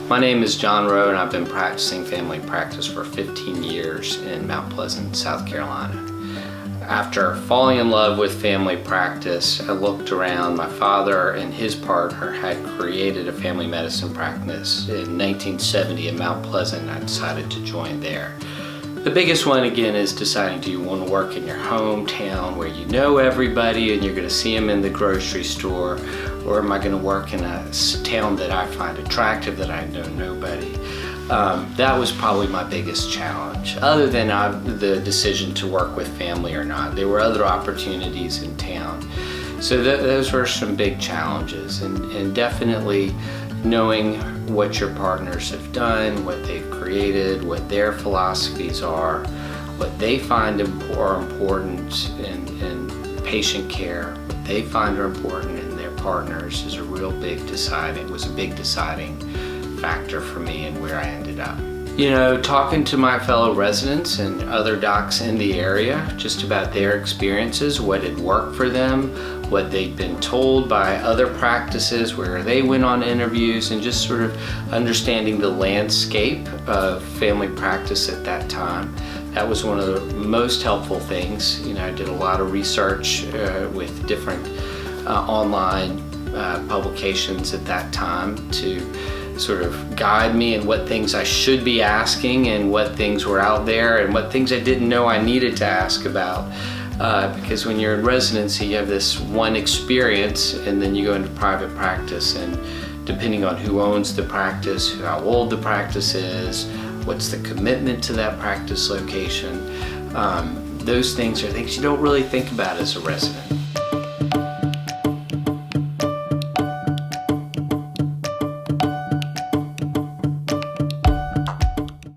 My name is John Rowe, and I've been practicing family practice for 15 years in Mount Pleasant, South Carolina. After falling in love with family practice, I looked around. My father and his partner had created a family medicine practice in 1970 in Mount Pleasant, and I decided to join there. The biggest one, again, is deciding, do you want to work in your hometown where you know everybody and you're going to see them in the grocery store, or am I going to work in a town that I find attractive that I know nobody? That was probably my biggest challenge. Other than the decision to work with family or not, there were other opportunities in town. So those were some big challenges, and definitely knowing what your partners have done, what they've created, what their philosophies are, what they find are important in patient care, what they find are important in their partners is a big deciding factor for me and where I ended up. You know, talking to my fellow residents and other docs in the area just about their experiences, what had worked for them, what they'd been told by other practices, where they went on interviews, and just sort of understanding the landscape of family practice at that time. That was one of the most helpful things. You know, I did a lot of research with different online publications at that time to sort of guide me in what things I should be asking and what things were out there and what things I didn't know I needed to ask about. Because when you're in residency, you have this one experience, and then you go into private practice, and depending on who owns the practice, how old the practice is, what's the commitment to that practice location, those things are things you don't really think about as a resident.